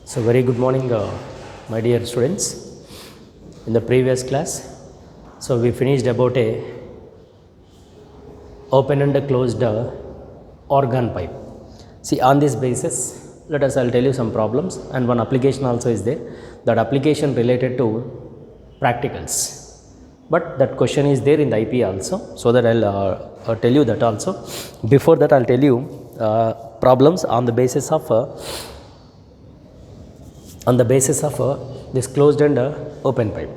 So very good morning, my dear students. In the previous class, so we finished about a open and closed organ pipe. See, on this basis, I'll tell you some problems, and one application also is there. That application related to practicals, but that question is there in the IP also. So that I'll tell you that also. Before that, I'll tell you problems on the basis of this closed and open pipe.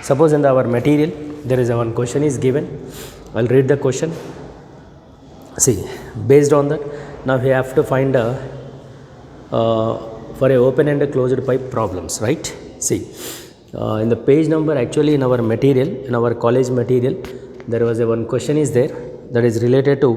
Suppose in our material there is one question is given. I'll read the question. See, based on that, now we have to find for a open and closed pipe problems, right? See, in the page number, actually in our material, in our college material, there was one question is there that is related to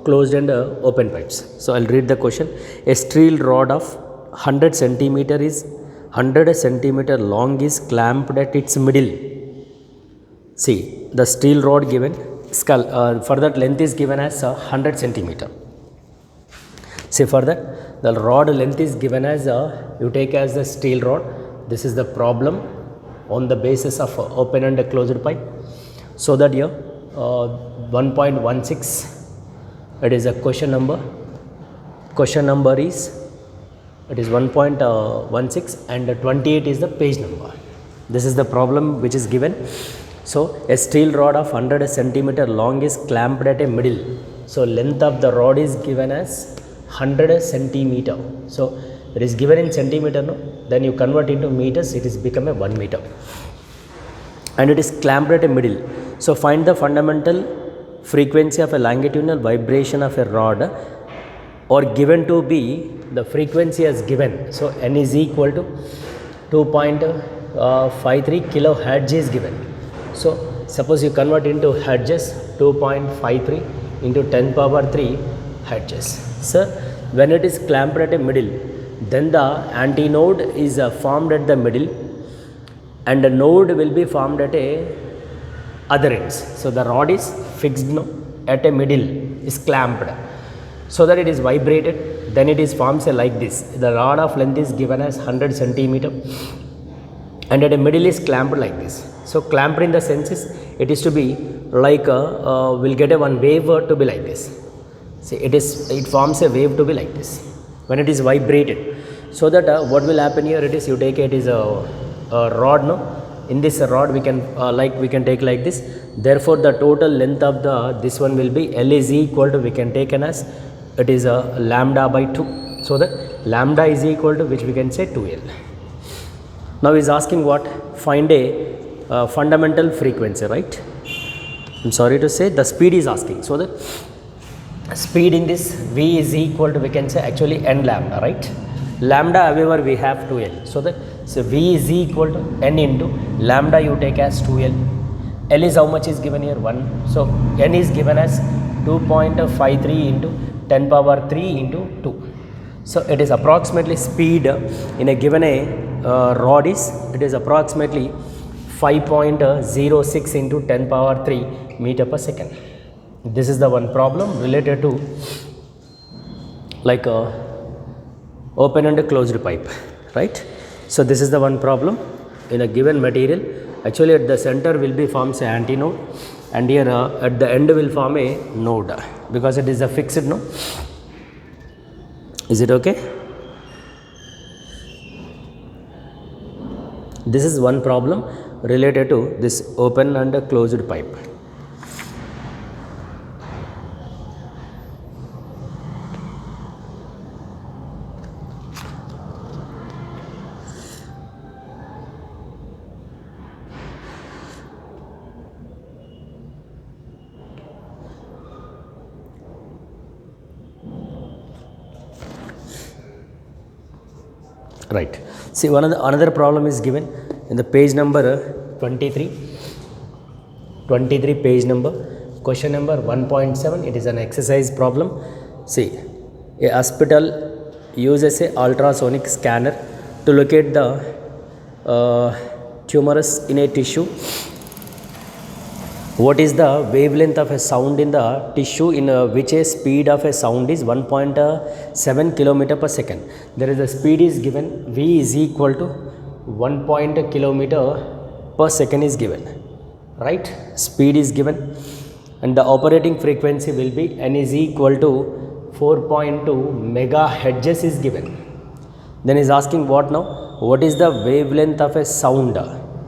closed and open pipes. So I'll read the question. A steel rod of 100 centimeter is 100 centimeter long is clamped at its middle. See, the steel rod given for that length is given as 100 centimeter. See, for that the rod length is given as you take as the steel rod. This is the problem on the basis of open and closed pipe. So that here 1.16, it is a question number. Question number is 1.16 and 28 is the page number. This is the problem which is given. So a steel rod of 100 centimeter long is clamped at a middle. So length of the rod is given as 100 centimeter. So it is given in centimeter, no? Then you convert into meters, it is become a 1 meter. And it is clamped at a middle. So find the fundamental frequency of a longitudinal vibration of a rod, or given to be the frequency as given. So n is equal to 2.53 kilohertz is given. So suppose you convert into hertz, 2.53 into 10 power 3 hertz. So when it is clamped at a middle, then the antinode is formed at the middle and the node will be formed at a other ends. So the rod is fixed at a middle, is clamped, so that it is vibrated, then it is forms like this. The rod of length is given as 100 centimeter and at a middle is clamped like this. So clamped in the sense is it is to be like we'll get a one wave to be like this. See, it forms a wave to be like this when it is vibrated. So that what will happen here, it is you take it is a rod, no? In this rod we can we can take like this. Therefore the total length of this one will be L is equal to, we can take as it is a lambda by 2. So that lambda is equal to, which we can say 2L. Now he is asking what? Find a fundamental frequency, right? I'm sorry to say the speed is asking. So the speed in this V is equal to, we can say actually n lambda, right? Lambda, however, we have 2L. So that V is equal to n into lambda you take as 2L. L is how much is given here? 1. So n is given as 2.53 into 10 power 3 into 2. So it is approximately speed in a given rod is, it is approximately 5.06 into 10 power 3 meter per second. This is the one problem related to open and closed pipe, right? So this is the one problem in a given material. Actually at the center will be forms an antinode, and here at the end will form a node, because it is a fixed node. Is it okay? This is one problem related to this open and closed pipe. Right. See, another problem is given in the page number 23 page number, question number 1.7. It is an exercise problem. See, a hospital uses a ultrasonic scanner to locate the tumors in a tissue What is the wavelength of a sound in the tissue in which a speed of a sound is 1.7 kilometer per second? There is a speed is given, v is equal to 1 kilometer per second is given, right? Speed is given and the operating frequency will be n is equal to 4.2 megahertz is given. Then is asking what now? What is the wavelength of a sound,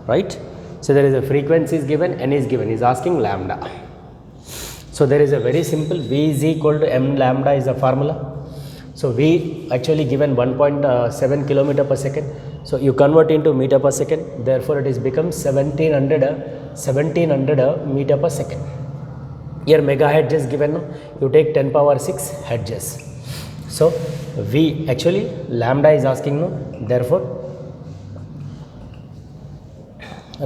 right? So there is a frequency is given, n is given, is asking lambda. So there is a very simple, v is equal to m lambda is the formula. So v actually given 1.7 kilometer per second. So you convert into meter per second, therefore it is become 1700 meter per second. Here megahertz is given, you take 10 power 6 hertz. So v actually lambda is asking, no, therefore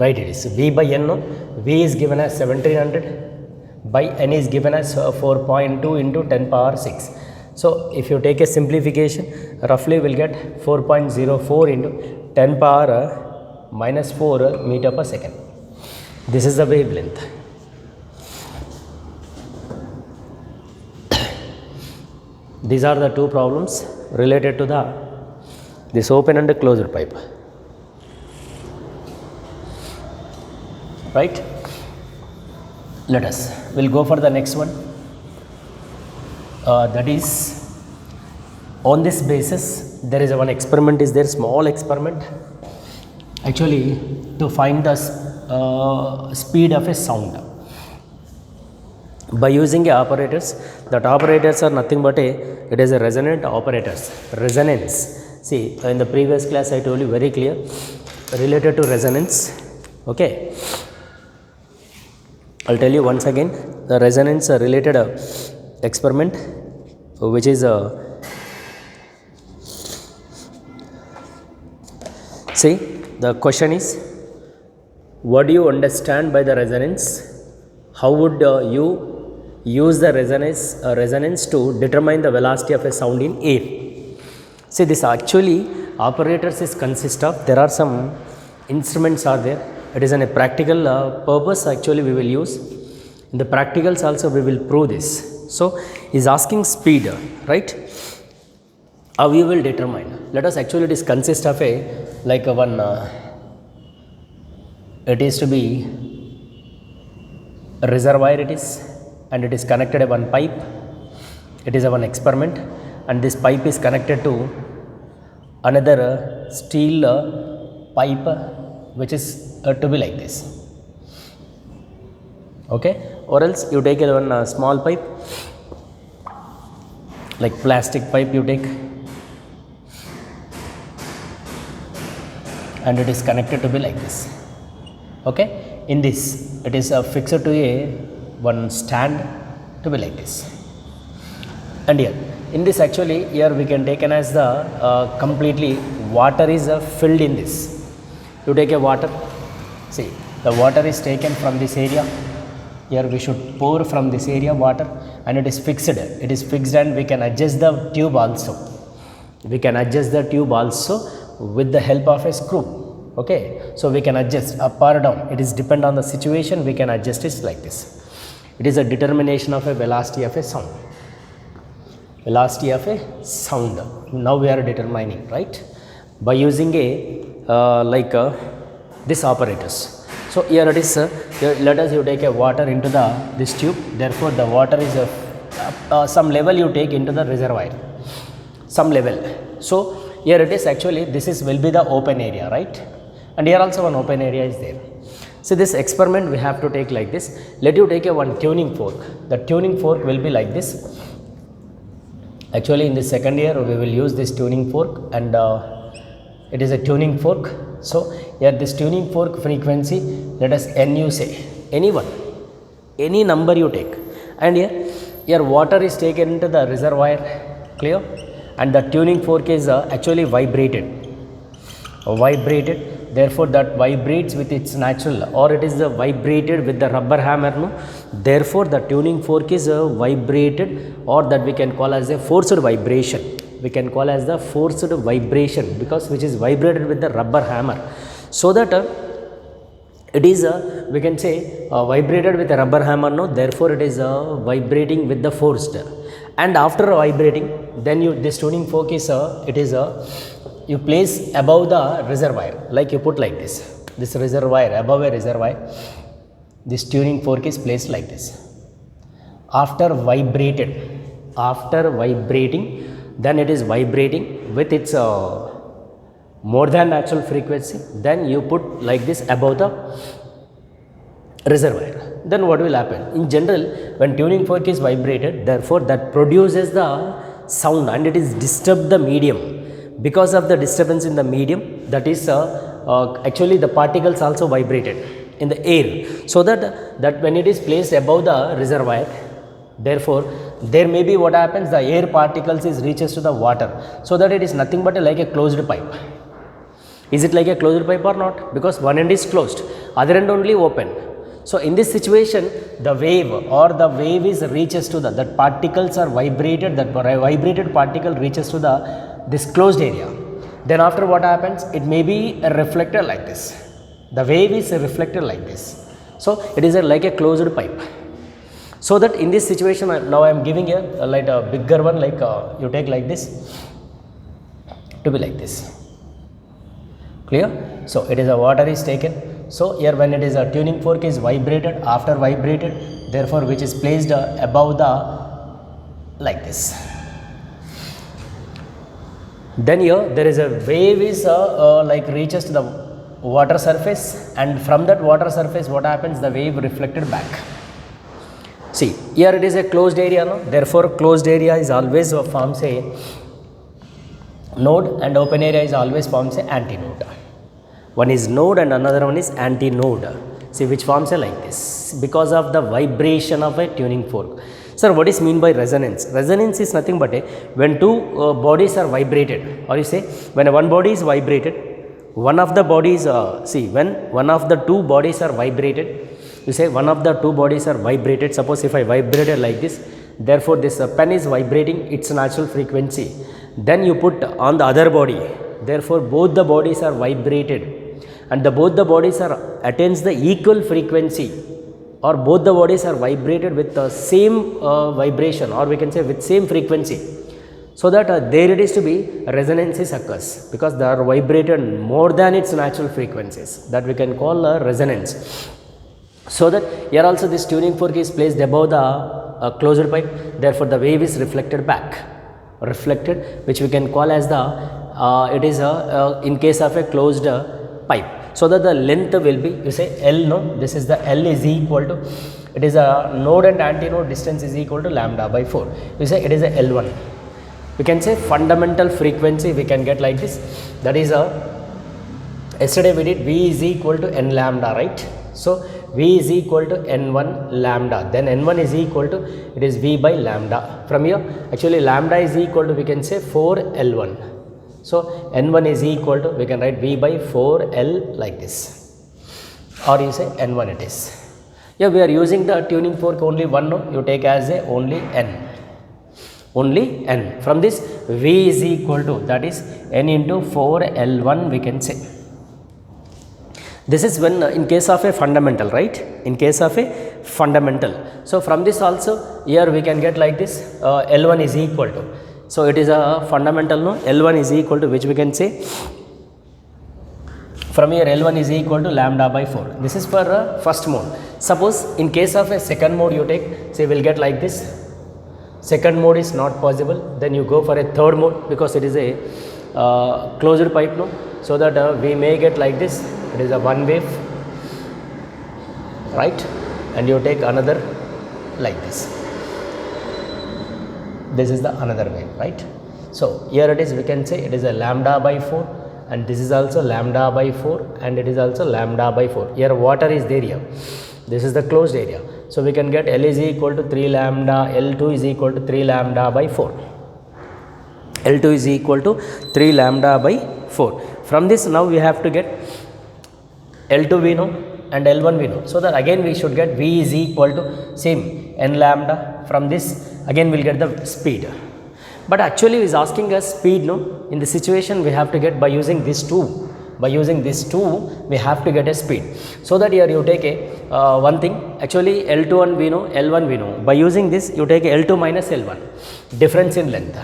right, it is v by n, no, v is given as 1700 by n is given as 4.2 into 10 power 6. So if you take a simplification, roughly will get 4.04 into 10 power minus 4 meter per second. This is the wavelength. These are the two problems related to this open and closed pipe. Right? We'll go for the next one. That is, on this basis, there is one experiment is there, small experiment, actually to find the speed of a sound by using operators. That operators are nothing but it is a resonant operators, resonance. See, in the previous class I told you very clear, related to resonance, okay. I'll tell you once again, the resonance related experiment, which is see, the question is, what do you understand by the resonance? How would you use the resonance to determine the velocity of a sound in air? See, this actually operators is consist of, there are some instruments are there. It is in a practical purpose actually we will use. In the practicals also we will prove this. So, is asking speed, right? How we will determine. Let us actually, it is consist of a, like one, it is to be a reservoir it is, and it is connected to one pipe. It is a one experiment, and this pipe is connected to another steel pipe, which is to be like this, okay. Or else you take one small pipe, like plastic pipe you take, and it is connected to be like this, okay. In this it is fixed to a one stand to be like this, and here in this actually here we can take as the completely water is filled in this. You take a water, see, the water is taken from this area. Here we should pour from this area water, and it is fixed. It is fixed, and we can adjust the tube also. We can adjust the tube also with the help of a screw. Okay, so we can adjust up or down. It is depend on the situation. We can adjust it like this. It is a determination of a velocity of a sound. Velocity of a sound. Now we are determining, right, by using a this operators. So here it is, let us you take a water into this tube, therefore the water is some level you take into the reservoir, some level. So here it is actually, this is will be the open area, right, and here also one open area is there. So this experiment we have to take like this. Let you take a one tuning fork. The tuning fork will be like this. Actually in the second year we will use this tuning fork, and it is a tuning fork. So here this tuning fork frequency, let us n you say, anyone, any number you take, and here water is taken into the reservoir, clear, and the tuning fork is actually vibrated, therefore that vibrates with its natural, or it is vibrated with the rubber hammer, no? Therefore the tuning fork is vibrated, or that we can call as a forced vibration. We can call as the forced vibration, because which is vibrated with the rubber hammer, so that it is we can say vibrated with a rubber hammer, no, therefore it is vibrating with the forced, and after vibrating then you this tuning fork is it is you place above the reservoir, like you put like this reservoir, above a reservoir this tuning fork is placed like this. After vibrating then it is vibrating with its more than natural frequency, then you put like this above the reservoir. Then what will happen? In general, when tuning fork is vibrated, therefore that produces the sound and it is disturb the medium. Because of the disturbance in the medium, that is actually the particles also vibrated in the air, so that when it is placed above the reservoir, therefore there may be what happens, the air particles is reaches to the water, so that it is nothing but like a closed pipe. Is it like a closed pipe or not? Because one end is closed, other end only open. So in this situation, the wave is reaches to that particles are vibrated, that vibrated particle reaches to this closed area. Then after what happens, it may be reflected like this. The wave is reflected like this. So it is like a closed pipe. So that in this situation, now I am giving a like a bigger one, like you take like this to be like this. Clear? So it is a water is taken. So here when it is a tuning fork is vibrated, after vibrated, therefore which is placed above the like this. Then here there is a wave is like reaches to the water surface, and from that water surface what happens, the wave reflected back. See, here it is a closed area, no? Therefore closed area is always forms a node and open area is always forms a antinode. One is node and another one is antinode. See, which forms a like this because of the vibration of a tuning fork. Sir, what is mean by resonance? Resonance is nothing but when two bodies are vibrated, or you say when one body is vibrated, one of the bodies see, when one of the two bodies are vibrated, you say one of the two bodies are vibrated. Suppose if I vibrated like this, therefore this pen is vibrating its natural frequency, then you put on the other body, therefore both the bodies are vibrated, and both the bodies are attains the equal frequency, or both the bodies are vibrated with the same vibration, or we can say with same frequency, so that there it is to be resonances occurs, because they are vibrated more than its natural frequencies, that we can call a resonance. So that here also this tuning fork is placed above the closed pipe, therefore the wave is reflected back, which we can call as the it is in case of a closed pipe. So that the length will be, you say L, no, this is the L is equal to, it is a node and antinode distance is equal to lambda by 4. You say it is a L1. We can say fundamental frequency we can get like this, that is yesterday we did V is equal to N lambda, right? So V is equal to N1 lambda, then N1 is equal to, it is V by lambda. From here actually lambda is equal to, we can say 4L1. So N1 is equal to, we can write V by 4L like this, or you say N1 it is. Yeah, we are using the tuning fork only one, no? You take as a only N. From this V is equal to, that is N into 4L1 we can say. This is when in case of a fundamental, right? In case of a fundamental. So from this also here we can get like this, L1 is equal to, so it is a fundamental, no? L1 is equal to, which we can say from here L1 is equal to lambda by 4. This is for first mode. Suppose in case of a second mode you take, say we will get like this. Second mode is not possible, then you go for a third mode, because it is a closed pipe, no? So that we may get like this, it is a one wave, right? And you take another like this. This is the another wave, right? So here it is, we can say it is a lambda by 4, and this is also lambda by 4, and it is also lambda by 4. Here water is there here. This is the closed area. So we can get L is equal to 3 lambda, L2 is equal to 3 lambda by 4. L2 is equal to 3 lambda by 4. From this now we have to get L2 we know and L1 we know. So that again we should get V is equal to same N lambda. From this again we will get the speed. But actually he is asking us speed, no? In the situation we have to get by using these two By using this 2, we have to get a speed. So that here you take a one thing, actually L2 we know, L1 we know. By using this, you take L2 minus L1, difference in length.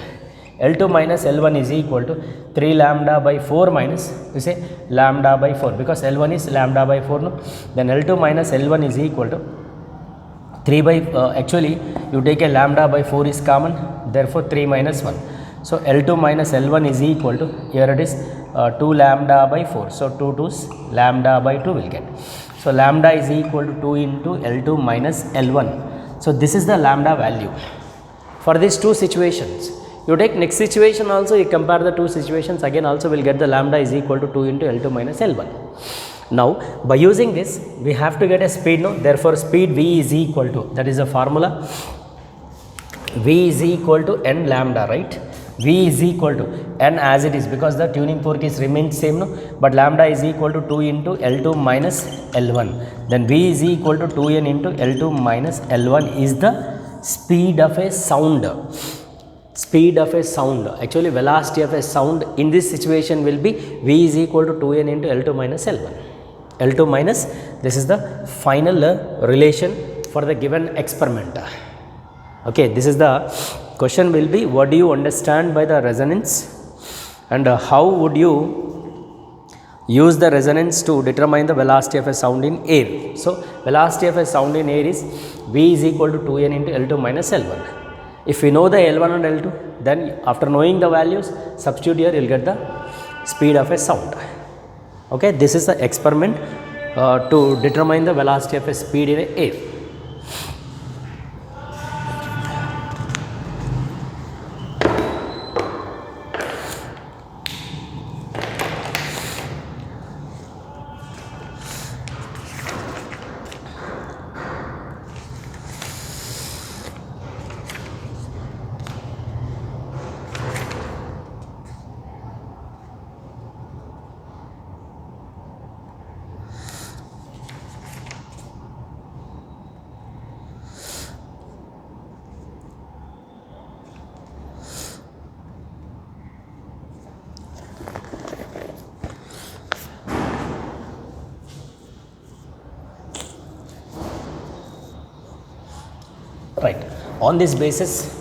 L2 minus L1 is equal to 3 lambda by 4 minus, you say lambda by 4, because L1 is lambda by 4, no? Then L2 minus L1 is equal to 3 by, actually you take a lambda by 4 is common, therefore 3 minus 1. So L2 minus L1 is equal to, here it is 2 lambda by 4. So 2 2's lambda by 2 will get. So lambda is equal to 2 into L2 minus L1. So this is the lambda value. For these two situations, you take next situation also, you compare the two situations, again also will get the lambda is equal to 2 into L2 minus L1. Now by using this, we have to get a speed, no? Therefore speed V is equal to, that is the formula, V is equal to n lambda, right? V is equal to n as it is, because the tuning fork is remains same, no? But lambda is equal to 2 into L2 minus L1. Then V is equal to 2n into L2 minus L1 is the speed of a sound. Speed of a sound, actually velocity of a sound in this situation will be V is equal to 2n into L2 minus L1. L2 minus, this is the final relation for the given experiment. Okay, this is the question will be, what do you understand by the resonance, and how would you use the resonance to determine the velocity of a sound in air. So velocity of a sound in air is V is equal to 2n into L2 minus L1. If we know the L1 and L2, then after knowing the values, substitute here, you will get the speed of a sound. Okay, this is the experiment to determine the velocity of a speed in air. Right. On this basis,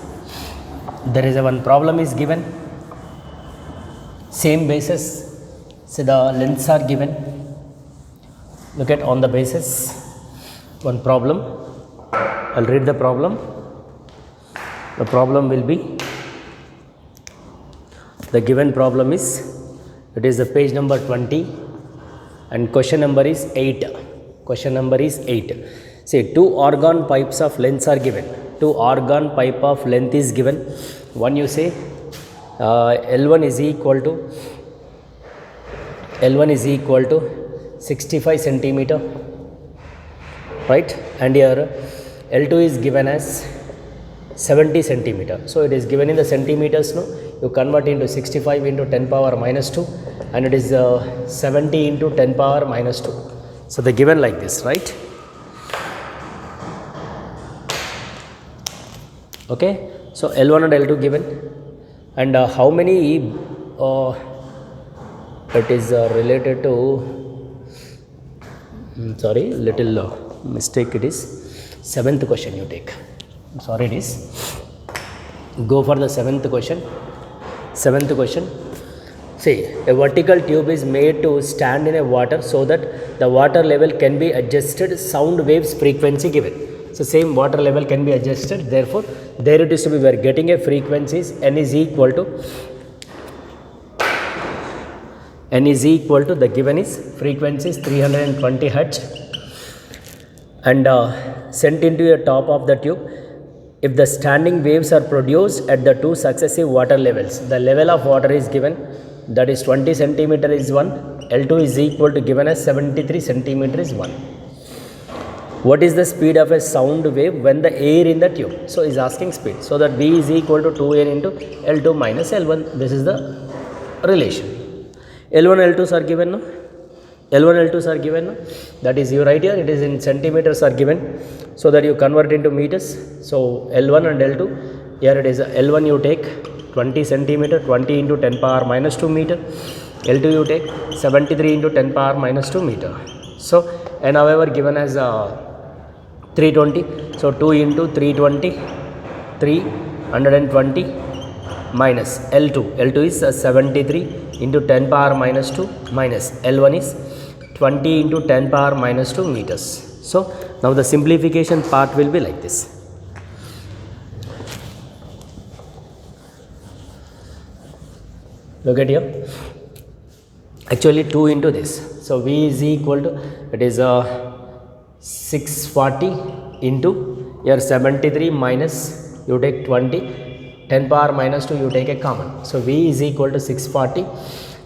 there is a one problem is given. Same basis, so the lengths are given. Look at on the basis, one problem. I'll read the problem. The problem will be, the given problem is, it is the page number 20 and question number is 8. Question number is 8. Say 2 organ pipes of lengths are given. 2 organ pipe of length is given. One you say L1 is equal to 65 centimeter, right? And here L2 is given as 70 centimeter. So it is given in the centimeters, no? You convert into 65 into 10 power minus 2, and it is 70 into 10 power minus 2. So they given like this, right? Okay, so L1 and L2 given, and how many it is related to, sorry, little mistake, it is 7th question you take, sorry, it is, go for the 7th question. 7th question, see, a vertical tube is made to stand in a water so that the water level can be adjusted, sound waves frequency given. So same water level can be adjusted, therefore there it is to be, we are getting a frequencies, n is equal to, the given is frequencies 320 hertz, and sent into the top of the tube. If the standing waves are produced at the two successive water levels, the level of water is given, that is 20 centimeter is 1, L2 is equal to given as 73 centimeter is 1. What is the speed of a sound wave when the air in the tube? So is asking speed. So that V is equal to 2n into L2 minus L1. This is the relation. L1, L2s are given, no? L1, L2s are given, no? That is you write here, it is in centimeters are given, so that you convert into meters. So L1 and L2, here it is L1 you take 20 centimeter, 20 into 10 power minus 2 meter, L2 you take 73 into 10 power minus 2 meter. So n however given as 320. So 2 into 320, 320 minus L2. L2 is 73 into 10 power minus 2 minus L1 is 20 into 10 power minus 2 meters. So now the simplification part will be like this. Look at here. Actually 2 into this. So V is equal to, it is 640 into your 73 minus you take 20, 10 power minus 2 you take a common. So V is equal to 640,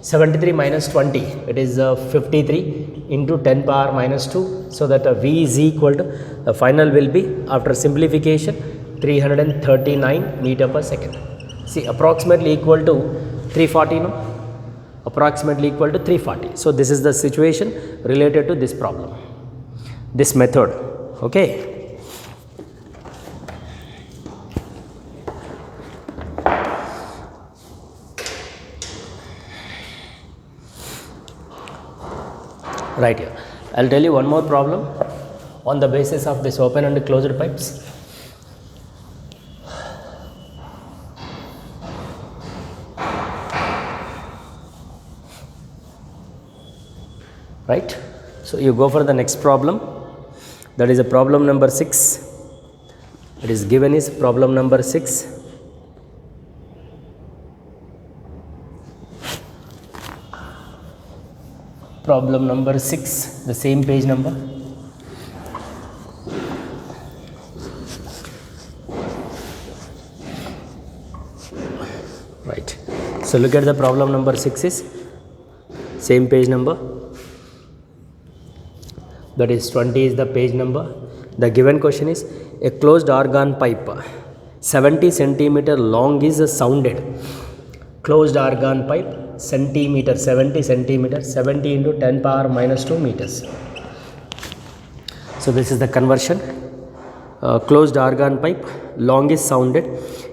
73 minus 20, it is 53 into 10 power minus 2. So that V is equal to, the final will be after simplification 339 meter per second. See, approximately equal to 340, no? Approximately equal to 340. So this is the situation related to this problem, this method. Okay. Right here, I'll tell you one more problem on the basis of this open and closed pipes. Right. So you go for the next problem. That is a problem number 6. It is given is problem number 6. Problem number 6, the same page number. Right. So look at the problem number 6 is same page number. That is 20 is the page number. The given question is a closed argon pipe 70 centimeter long is sounded. Closed argon pipe centimeter, 70 centimeter, 70 into 10 power minus 2 meters. So this is the conversion. Closed argon pipe, long is sounded.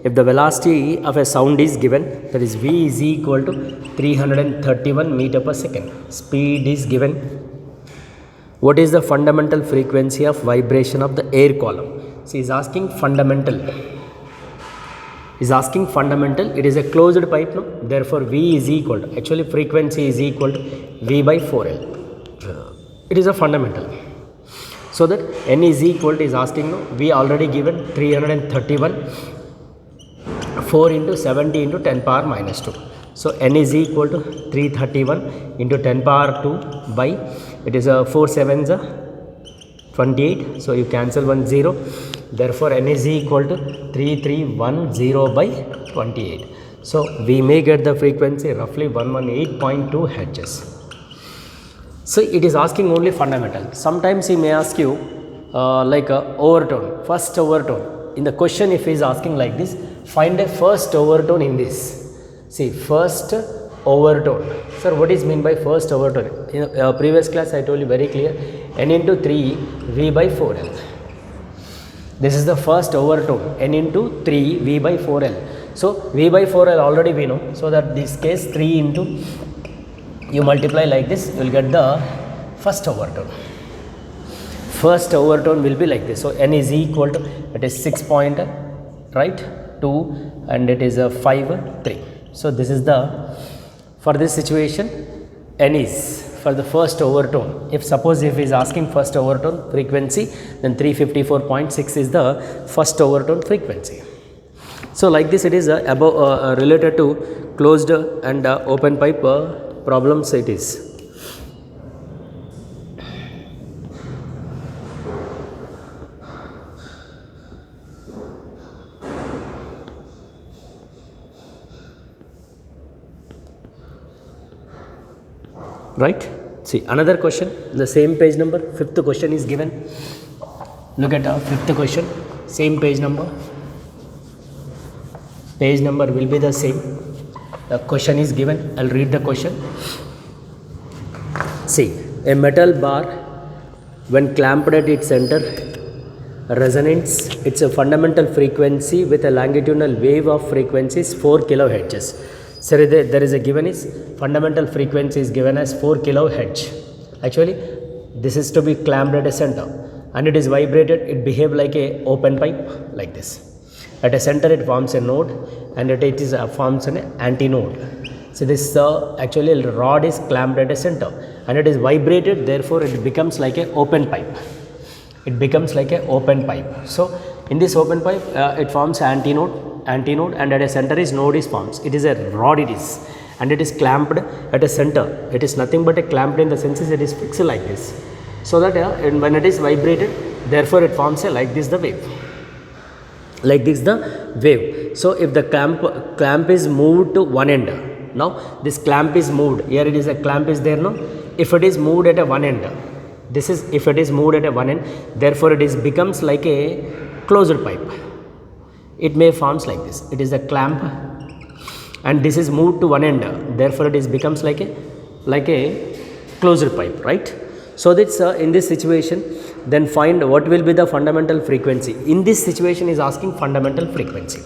If the velocity of a sound is given, that is V is equal to 331 meter per second. Speed is given. What is the fundamental frequency of vibration of the air column? So he is asking fundamental. Is asking fundamental. It is a closed pipe, no? Therefore V is equal to, actually frequency is equal to V by 4L. It is a fundamental. So that N is equal to, is asking, no? V already given 331, 4 into 70 into 10 power minus 2. So N is equal to 331 into 10 power 2 by, it is 4 7s 28. So you cancel 1 0. Therefore N is equal to 3310 by 28. So we may get the frequency roughly 118.2 hertz. So it is asking only fundamental. Sometimes he may ask you like a overtone, first overtone. In the question if he is asking like this, find a first overtone in this. See, first overtone. Sir, what is mean by first overtone? In previous class I told you very clear, N into 3 V by 4L. This is the first overtone, N into 3 V by 4L. So V by 4L already we know. So that this case 3 into, you multiply like this, you will get the first overtone. First overtone will be like this. So N is equal to, it is 6 point, right, 2 and it is 5 3. So this is the, for this situation N is for the first overtone. If suppose if he is asking first overtone frequency, then 354.6 is the first overtone frequency. So like this it is above related to closed and open pipe problems it is. Right. See another question, the same page number, 5th question is given. Look at 5th question, same page number. Page number will be the same. The question is given. I'll read the question. See, a metal bar when clamped at its center resonates, it's a fundamental frequency with a longitudinal wave of frequencies 4 kilohertz. Sir, there is a given is fundamental frequency is given as 4 kilohertz. Actually, this is to be clamped at a center and it is vibrated. It behave like a open pipe like this. At a center, it forms a node and it is forms an antinode. So this actually rod is clamped at a center and it is vibrated. Therefore, it becomes like a open pipe. It becomes like a open pipe. So in this open pipe, it forms antinode, and at a center is node is forms. It is a rod. It is, and it is clamped at a center. It is nothing but a clamped in the sense it is fixed like this. So that and when it is vibrated, therefore it forms a like this the wave. Like this the wave. So if the clamp is moved to one end, now this clamp is moved. Here it is a clamp is there. No, if it is moved at a one end, this is if it is moved at a one end. Therefore it is becomes like a closed pipe. It may forms like this. It is a clamp, and this is moved to one end. Therefore it is becomes like a closed pipe, right? So that's in this situation. Then find what will be the fundamental frequency. In this situation is asking fundamental frequency.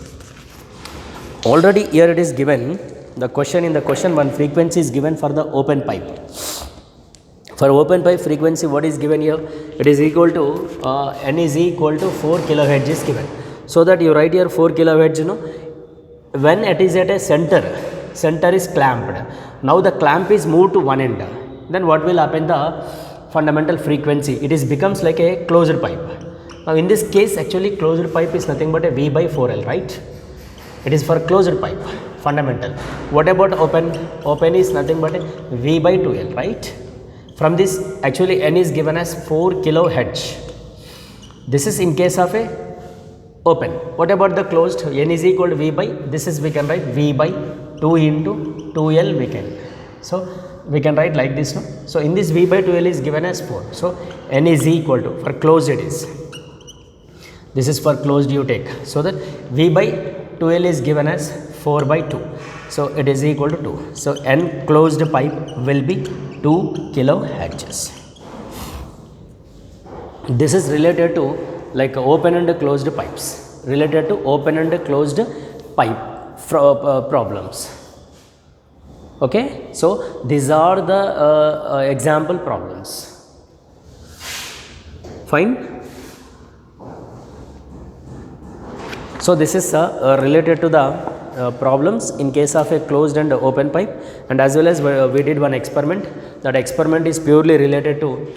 Already here it is given the question in the question one frequency is given for the open pipe. For open pipe frequency what is given here? It is equal to n is equal to 4 kilohertz is given. So that you write here 4 kilohertz, you know, when it is at a center is clamped. Now the clamp is moved to one end. Then what will happen? The fundamental frequency, it is becomes like a closed pipe. Now in this case actually closed pipe is nothing but a V by 4L, right? It is for closed pipe fundamental. What about open? Open is nothing but a V by 2L, right? From this actually n is given as 4 kilohertz. This is in case of a open. What about the closed? N is equal to V by, this is we can write V by 2 into 2L we can. So we can write like this, no? So in this V by 2L is given as 4. So n is equal to, for closed it is, this is for closed you take. So that V by 2L is given as 4 by 2. So it is equal to 2. So n closed pipe will be 2 kilohertz. This is related to like open and closed pipes, related to open and closed pipe problems. Okay, so these are the example problems. Fine. So this is related to the problems in case of a closed and open pipe, and as well as we did one experiment. That experiment is purely related to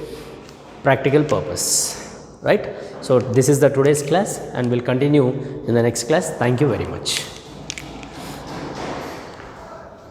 practical purpose, right? So this is the today's class, and we'll continue in the next class. Thank you very much.